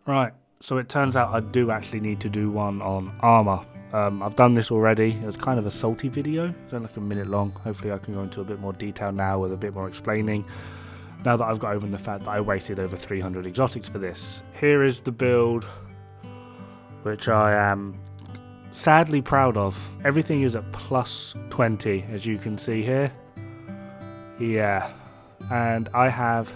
Right, so it turns out I do actually need to do one on Armour. I've done this already. It was kind of a salty video. It's only like a minute long. Hopefully I can go into a bit more detail now with a bit more explaining. Now that I've got over the fact that I waited over 300 exotics for this. Here is the build, which I am sadly proud of. Everything is at plus 20, as you can see here. Yeah, and I have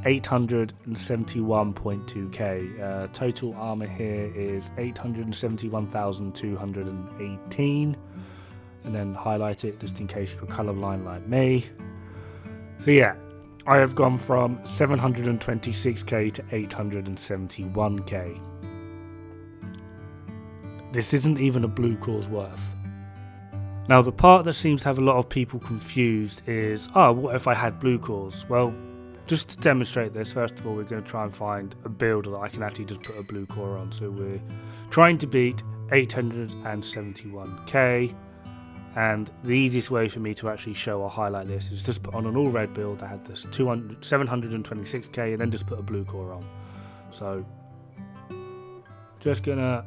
871.2k. Total armor here is 871,218, and then highlight it just in case you're colorblind like me. So yeah, I have gone from 726k to 871k. This isn't even a blue core's worth. Now the part that seems to have a lot of people confused is, oh, what if I had blue cores? Well, just to demonstrate this, first of all, we're going to try and find a build that I can actually just put a blue core on. So we're trying to beat 871k, and the easiest way for me to actually show or highlight this is just put on an all red build that had this 726k and then just put a blue core on. So just gonna,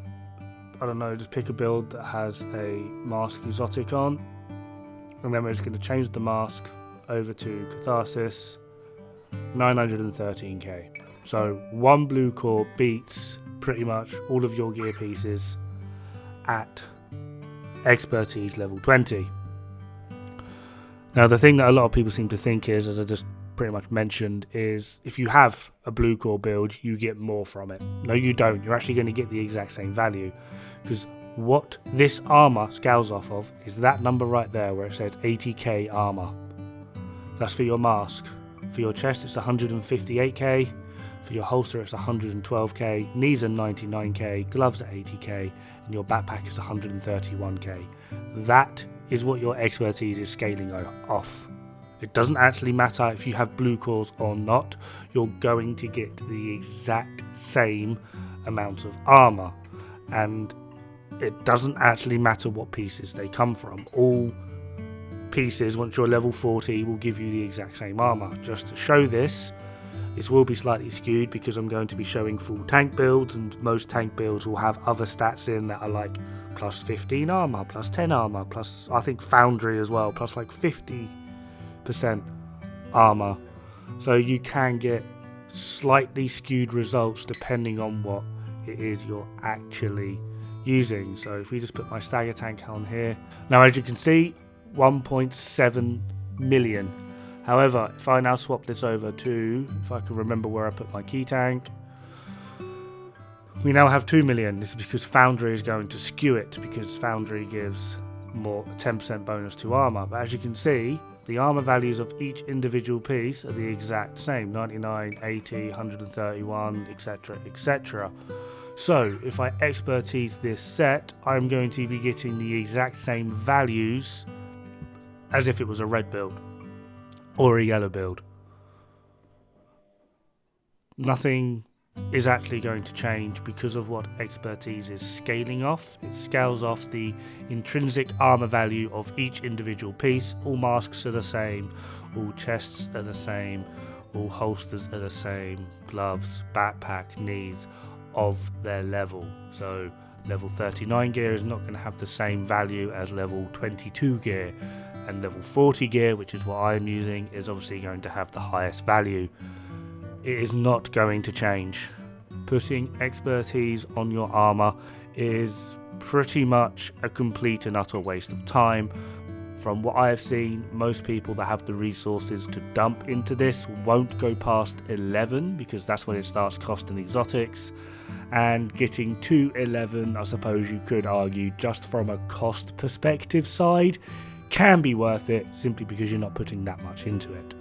I don't know, just pick a build that has a mask exotic on, and then we're just going to change the mask over to Catharsis, 913k. So one blue core beats pretty much all of your gear pieces at expertise level 20. Now the thing that a lot of people seem to think is, as I just pretty much mentioned, is if you have a blue core build you get more from it. No, you don't. You're actually going to get the exact same value, because what this armor scales off of is that number right there where it says 80k armor. That's for your mask. For your chest it's 158k, for your holster it's 112k, knees are 99k, gloves are 80k, and your backpack is 131k. That is what your expertise is scaling off. It doesn't actually matter if you have blue cores or not, you're going to get the exact same amount of armor, and it doesn't actually matter what pieces they come from. All pieces, once you're level 40, will give you the exact same armor. Just to show this will be slightly skewed because I'm going to be showing full tank builds, and most tank builds will have other stats in that are like plus 15 armor, plus 10 armor, plus I think Foundry as well, plus like 50% armor. So you can get slightly skewed results depending on what it is you're actually using. So if we just put my stagger tank on here, now as you can see, 1.7 million. However, if I now swap this over to, if I can remember where I put my key tank, we now have 2 million. This is because Foundry is going to skew it, because Foundry gives more 10% bonus to armor. But as you can see, the armor values of each individual piece are the exact same, 99, 80, 131, etc, etc. So if I expertise this set, I'm going to be getting the exact same values as if it was a red build or a yellow build. Nothing is actually going to change because of what expertise is scaling off. It scales off the intrinsic armor value of each individual piece. All masks are the same, all chests are the same, all holsters are the same, gloves, backpack, knees of their level. So level 39 gear is not going to have the same value as level 22 gear, and level 40 gear, which is what I'm using, is obviously going to have the highest value. It is not going to change. Putting expertise on your armor is pretty much a complete and utter waste of time. From what I have seen, most people that have the resources to dump into this won't go past 11, because that's when it starts costing exotics. And getting to 11, I suppose you could argue, just from a cost perspective side, can be worth it, simply because you're not putting that much into it.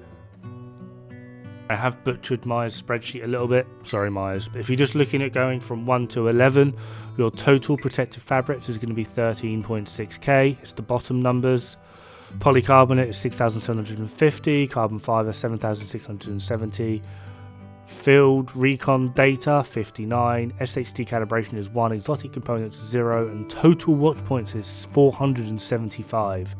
I have butchered Meyers' spreadsheet a little bit, sorry Meyers, but if you're just looking at going from 1 to 11, your total protective fabrics is going to be 13.6k, it's the bottom numbers. Polycarbonate is 6,750, carbon fibre 7,670, field recon data 59, SHD calibration is 1, exotic components 0, and total watch points is 475.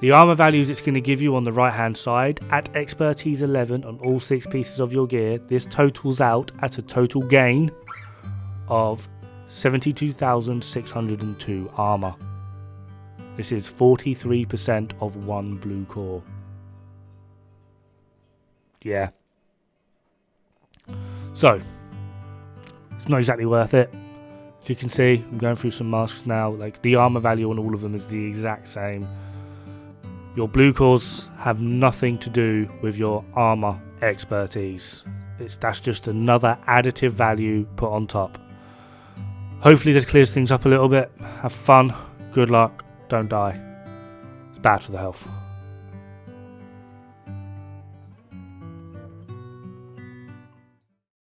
The armor values it's going to give you on the right hand side at expertise 11 on all 6 pieces of your gear, this totals out at a total gain of 72,602 armor. This is 43% of 1 blue core. Yeah. So, it's not exactly worth it. As you can see, I'm going through some masks now. Like, the armor value on all of them is the exact same. Your blue cores have nothing to do with your armor expertise. That's just another additive value put on top. Hopefully this clears things up a little bit. Have fun. Good luck. Don't die. It's bad for the health.